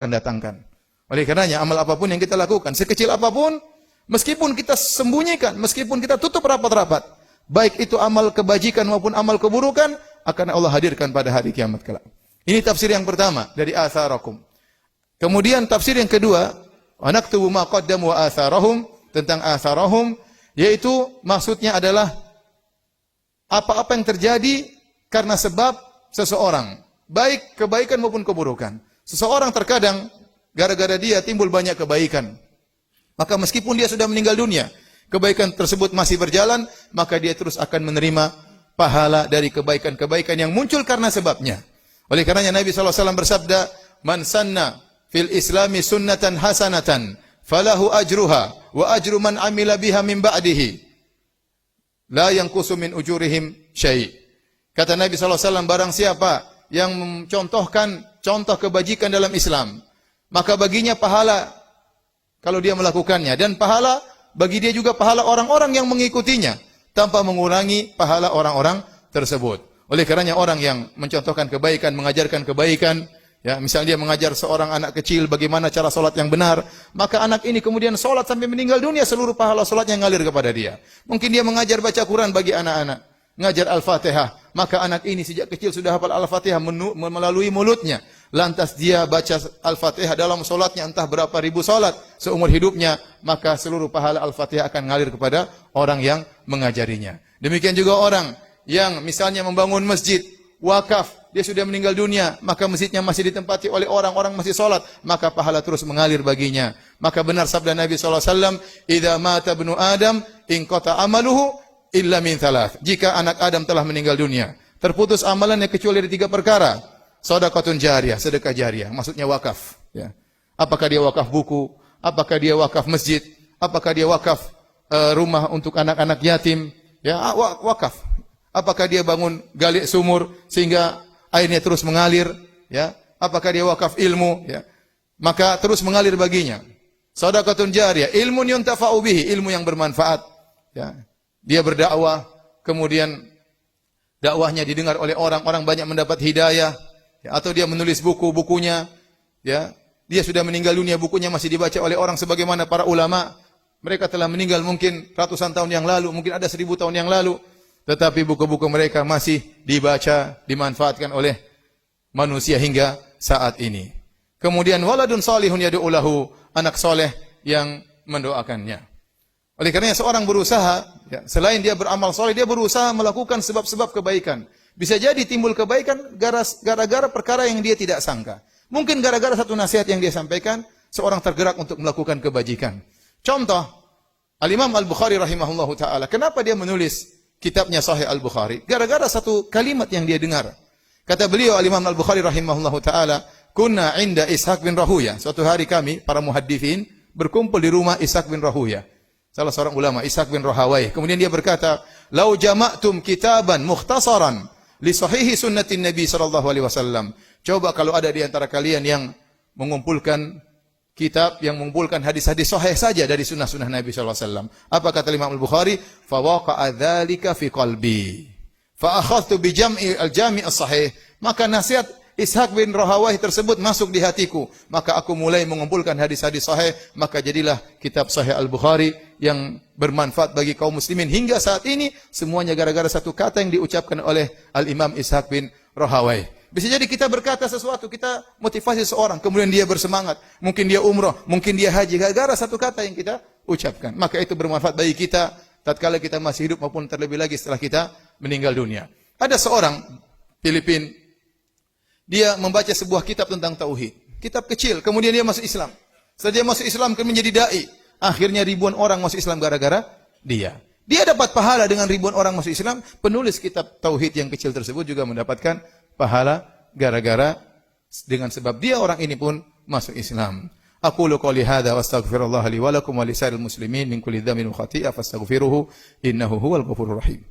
akan datangkan. Oleh karenanya amal apapun yang kita lakukan, sekecil apapun, meskipun kita sembunyikan, meskipun kita tutup rapat-rapat, baik itu amal kebajikan maupun amal keburukan, akan Allah hadirkan pada hari kiamat kelak. Ini tafsir yang pertama dari atharakum. Kemudian tafsir yang kedua, wa naktubu ma qaddamu wa atharahum, tentang atharahum, yaitu maksudnya adalah apa-apa yang terjadi karena sebab seseorang, baik kebaikan maupun keburukan. Seseorang terkadang gara-gara dia timbul banyak kebaikan, maka meskipun dia sudah meninggal dunia, kebaikan tersebut masih berjalan, maka dia terus akan menerima pahala dari kebaikan-kebaikan yang muncul karena sebabnya. Oleh karenanya Nabi SAW bersabda, "Man sanna fil islami sunnatan hasanatan, falahu ajruha, wa ajru man amila biha min ba'dihi. La yanqusu min ujurihim syai'." Kata Nabi SAW, barang siapa yang mencontohkan contoh kebajikan dalam Islam, maka baginya pahala kalau dia melakukannya, dan pahala bagi dia juga pahala orang-orang yang mengikutinya, tanpa mengurangi pahala orang-orang tersebut. Oleh karenanya orang yang mencontohkan kebaikan, mengajarkan kebaikan, ya, misalnya dia mengajar seorang anak kecil bagaimana cara solat yang benar, maka anak ini kemudian solat sampai meninggal dunia, seluruh pahala solatnya ngalir kepada dia. Mungkin dia mengajar baca Quran bagi anak-anak, mengajar Al-Fatihah, maka anak ini sejak kecil sudah hafal Al-Fatihah melalui mulutnya. Lantas dia baca Al-Fatihah dalam solatnya entah berapa ribu solat seumur hidupnya, maka seluruh pahala Al-Fatihah akan ngalir kepada orang yang mengajarinya. Demikian juga orang yang misalnya membangun masjid, wakaf, dia sudah meninggal dunia, maka masjidnya masih ditempati oleh orang-orang masih solat, maka pahala terus mengalir baginya. Maka benar sabda Nabi SAW, "Idza mata ibnu Adam, inqata amaluhu illa min thalath." Jika anak Adam telah meninggal dunia, terputus amalannya kecuali dari 3 perkara. Shadaqatun jariyah, sedekah jariyah, maksudnya wakaf. Ya. Apakah dia wakaf buku? Apakah dia wakaf masjid? Apakah dia wakaf rumah untuk anak-anak yatim? Ya, wakaf. Apakah dia bangun gali sumur sehingga airnya terus mengalir? Ya. Apakah dia wakaf ilmu? Ya. Maka terus mengalir baginya. Shadaqatun jariyah, ilmun yuntafa'u bihi, ilmu yang bermanfaat. Ya. Dia berdakwah, kemudian dakwahnya didengar oleh orang banyak mendapat hidayah. Ya, atau dia menulis bukunya, ya, dia sudah meninggal dunia, bukunya masih dibaca oleh orang sebagaimana para ulama. Mereka telah meninggal mungkin ratusan tahun yang lalu, mungkin ada 1000 tahun yang lalu, tetapi buku-buku mereka masih dibaca, dimanfaatkan oleh manusia hingga saat ini. Kemudian waladun salihun yad'u lahu, anak soleh yang mendoakannya. Oleh karenanya seorang berusaha, ya, selain dia beramal soleh, dia berusaha melakukan sebab-sebab kebaikan. Bisa jadi timbul kebaikan gara-gara perkara yang dia tidak sangka. Mungkin gara-gara satu nasihat yang dia sampaikan, seorang tergerak untuk melakukan kebajikan. Contoh, Al-Imam Al-Bukhari rahimahullahu ta'ala. Kenapa dia menulis kitabnya Sahih Al-Bukhari? Gara-gara satu kalimat yang dia dengar. Kata beliau, Al-Imam Al-Bukhari rahimahullahu ta'ala, "Kunna inda Ishaq bin Rahuya." Suatu hari kami, para muhaddithin, berkumpul di rumah Ishaq bin Rahuya, salah seorang ulama, Ishaq bin Rahawai. Kemudian dia berkata, "Lau jama'tum kitaban mukhtasaran li sahihi sunnatin Nabi sallallahu alaihi wasallam." Coba kalau ada di antara kalian yang mengumpulkan kitab yang mengumpulkan hadis-hadis sahih saja dari sunnah-sunnah Nabi sallallahu alaihi wasallam. Apa kata Imam Al-Bukhari? "Fa waqa'a dzalika fi qalbi. Fa akhadhtu bi jam'i al-jami' as-sahih." Maka nasihat Ishaq bin Rahawai tersebut masuk di hatiku, maka aku mulai mengumpulkan hadis-hadis sahih, maka jadilah kitab Sahih Al-Bukhari yang bermanfaat bagi kaum muslimin hingga saat ini, semuanya gara-gara satu kata yang diucapkan oleh Al-Imam Ishaq bin Rahawai. Bisa jadi kita berkata sesuatu, kita motivasi seorang, kemudian dia bersemangat, mungkin dia umrah, mungkin dia haji, gara-gara satu kata yang kita ucapkan, maka itu bermanfaat bagi kita tatkala kita masih hidup maupun terlebih lagi setelah kita meninggal dunia. Ada seorang Filipin, dia membaca sebuah kitab tentang tauhid, kitab kecil, kemudian dia masuk Islam. Setelah dia masuk Islam, kemudian menjadi dai. Akhirnya ribuan orang masuk Islam gara-gara dia. Dia dapat pahala dengan ribuan orang masuk Islam. Penulis kitab tauhid yang kecil tersebut juga mendapatkan pahala gara-gara dengan sebab dia orang ini pun masuk Islam. Aqulu qouli hadza wa astaghfirullah li wa lakum wa lisa'il muslimin min kulli dhanbin wa khati'ah fastaghfiruhu innahu huwal ghafurur rahim.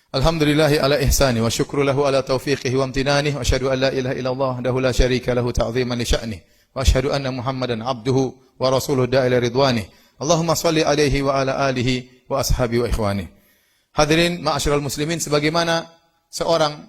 Alhamdulillahi ala ihsani wa syukru lahu ala taufiqihi wa amtinanihi wa asyhadu an la ilaha illallah wahdahu la syarika lahu ta'ziman li sya'nihi wa asyhadu anna Muhammadan abduhu wa rasuluhu da'ila ridwanih. Allahumma salli alaihi wa ala alihi wa ashabi wa ikhwani. Hadirin ma'asyiral muslimin, sebagaimana seorang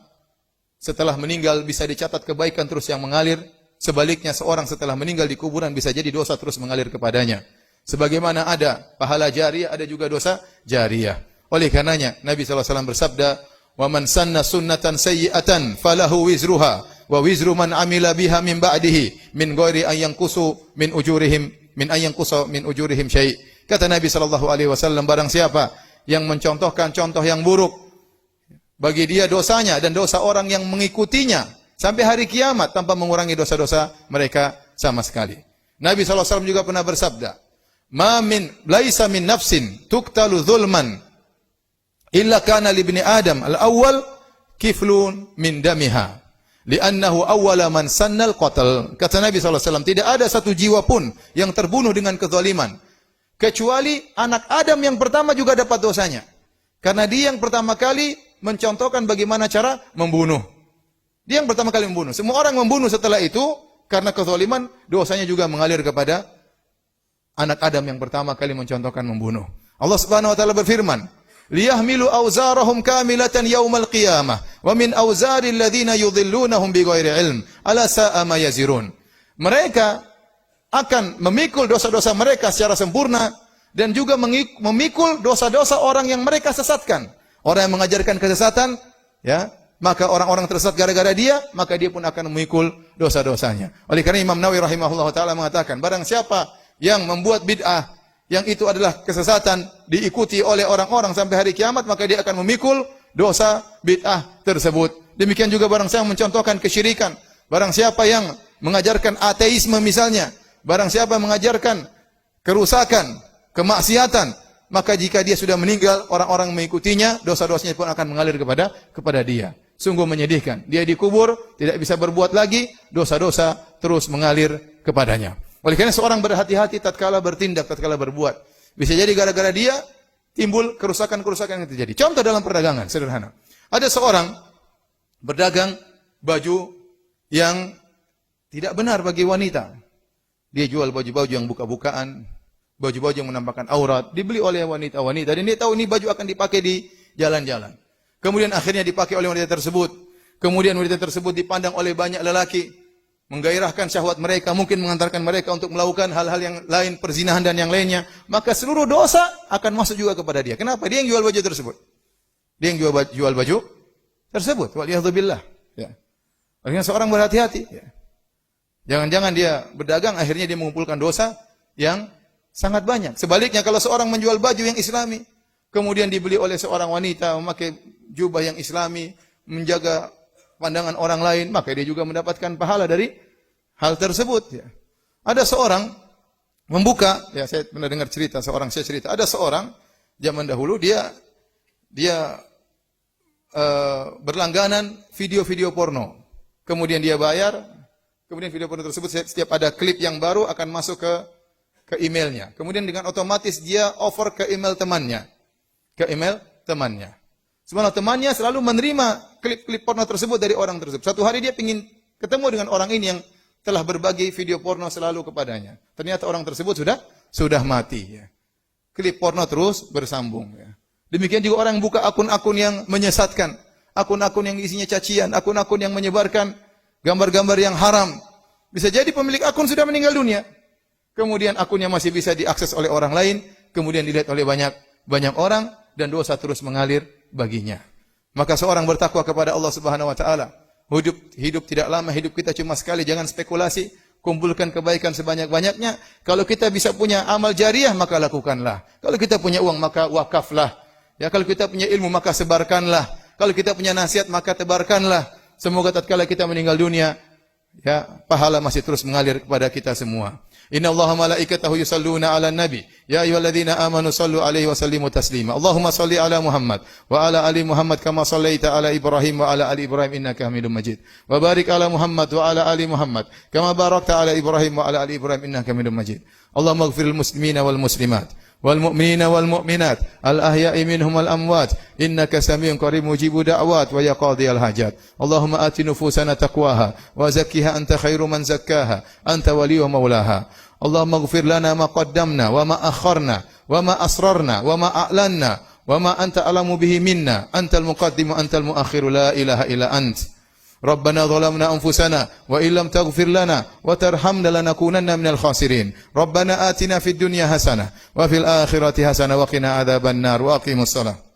setelah meninggal bisa dicatat kebaikan terus yang mengalir, sebaliknya seorang setelah meninggal di kuburan bisa jadi dosa terus mengalir kepadanya. Sebagaimana ada pahala jariyah, ada juga dosa jariyah. Oleh karenanya Nabi SAW bersabda, "Wa man sanna sunnatan sayyi'atan falahu wizruha wa wizru man amila biha min ba'dihi min ghairi an yanqusu min ujurihim syai'." Kata Nabi SAW, barang siapa yang mencontohkan contoh yang buruk, bagi dia dosanya dan dosa orang yang mengikutinya sampai hari kiamat tanpa mengurangi dosa-dosa mereka sama sekali. Nabi SAW juga pernah bersabda, laisa min nafsin tuqtalu zulman illa kana li ibni Adam al-awwal kiflun min damiha li'annahu awwala man sannal qatl." Kata Nabi SAW, tidak ada satu jiwa pun yang terbunuh dengan kezaliman kecuali anak Adam yang pertama juga dapat dosanya. Karena dia yang pertama kali mencontohkan bagaimana cara membunuh. Dia yang pertama kali membunuh. Semua orang membunuh setelah itu karena kezaliman, dosanya juga mengalir kepada anak Adam yang pertama kali mencontohkan membunuh. Allah Subhanahu wa taala berfirman, "Liyahmilu awzarahum kamilatan yaumal qiyamah wa min awzaril ladzina yudhillunahum bighairi ilm, ala sa'a ma yazirun." Mereka akan memikul dosa-dosa mereka secara sempurna dan juga memikul dosa-dosa orang yang mereka sesatkan. Orang yang mengajarkan kesesatan, ya, maka orang-orang tersesat gara-gara dia, maka dia pun akan memikul dosa-dosanya. Oleh karena Imam Nawawi rahimahullah taala mengatakan, barang siapa yang membuat bid'ah yang itu adalah kesesatan diikuti oleh orang-orang sampai hari kiamat, maka dia akan memikul dosa bid'ah tersebut. Demikian juga barang siapa yang mencontohkan kesyirikan, barang siapa yang mengajarkan ateisme misalnya, barang siapa yang mengajarkan kerusakan, kemaksiatan, maka jika dia sudah meninggal, orang-orang mengikutinya, dosa-dosanya pun akan mengalir kepada dia. Sungguh menyedihkan. Dia dikubur, tidak bisa berbuat lagi, dosa-dosa terus mengalir kepadanya. Oleh karena seorang berhati-hati tatkala bertindak, tatkala berbuat. Bisa jadi gara-gara dia timbul kerusakan-kerusakan yang terjadi. Contoh dalam perdagangan sederhana. Ada seorang berdagang baju yang tidak benar bagi wanita. Dia jual baju-baju yang buka-bukaan, baju-baju yang menampakkan aurat, dibeli oleh wanita-wanita, dan dia tahu ini baju akan dipakai di jalan-jalan. Kemudian akhirnya dipakai oleh wanita tersebut. Kemudian wanita tersebut dipandang oleh banyak lelaki, menggairahkan syahwat mereka, mungkin mengantarkan mereka untuk melakukan hal-hal yang lain, perzinahan dan yang lainnya. Maka seluruh dosa akan masuk juga kepada dia. Kenapa? Dia yang jual baju tersebut. Dia yang jual baju tersebut. Waliyadzubillah. Ya. Akhirnya seorang berhati-hati. Ya. Jangan-jangan dia berdagang, akhirnya dia mengumpulkan dosa yang sangat banyak. Sebaliknya kalau seorang menjual baju yang islami, kemudian dibeli oleh seorang wanita, memakai jubah yang islami, menjaga pandangan orang lain, maka dia juga mendapatkan pahala dari hal tersebut. Ya. Ada seorang membuka, ya saya pernah dengar cerita, ada seorang zaman dahulu dia berlangganan video-video porno. Kemudian dia bayar, kemudian video porno tersebut setiap ada klip yang baru akan masuk ke emailnya. Kemudian dengan otomatis dia offer ke email temannya. Sebenarnya temannya selalu menerima klip-klip porno tersebut dari orang tersebut. Satu hari dia ingin ketemu dengan orang ini yang telah berbagi video porno selalu kepadanya. Ternyata orang tersebut sudah mati. Ya. Klip porno terus bersambung. Ya. Demikian juga orang yang buka akun-akun yang menyesatkan, akun-akun yang isinya cacian, akun-akun yang menyebarkan gambar-gambar yang haram. Bisa jadi pemilik akun sudah meninggal dunia. Kemudian akunnya masih bisa diakses oleh orang lain, kemudian dilihat oleh banyak orang, dan dosa terus mengalir baginya. Maka seorang bertakwa kepada Allah Subhanahu wa taala. Hidup tidak lama, hidup kita cuma sekali, jangan spekulasi, kumpulkan kebaikan sebanyak-banyaknya. Kalau kita bisa punya amal jariah, maka lakukanlah. Kalau kita punya uang, maka wakaflah. Ya, kalau kita punya ilmu, maka sebarkanlah. Kalau kita punya nasihat, maka tebarkanlah. Semoga tatkala kita meninggal dunia, ya, pahala masih terus mengalir kepada kita semua. Inna Allaha malaikatahu yusalluna ala nabi. Ya ayyuhalladzina amanu sallu alaihi wa sallimu taslima. Allahumma salli ala Muhammad wa ala ali Muhammad kama sallaita ala Ibrahim wa ala ali Ibrahim innaka Hamidum Majid. Wa barik ala Muhammad wa ala ali Muhammad kama barakta ala Ibrahim wa ala ali Ibrahim innaka Hamidum Majid. Allahumma ighfiril muslimina wal muslimat والمؤمنين والمؤمنات الأحياء منهم والأموات إنك سميع قريب مجيب دعوات ويا قاضي الحاجات اللهم آت نفوسنا تقواها وزكها أنت خير من زكاها أنت ولي ومولاها Allahumma ighfir lana ma qaddamna wa ma akharna wa ma asrarna wa ma a'lanna wa ma anta alamu bihi minna antal muqaddim wa antal muakhir la ilaha illa ant. Rabbana zalamna anfusana wa illam taghfir lana wa tarhamna lanakunanna minal khasirin. Rabbana atina fid dunya hasanah wa fil akhirati hasanah wa qina adzabannar wa aqimus shalah.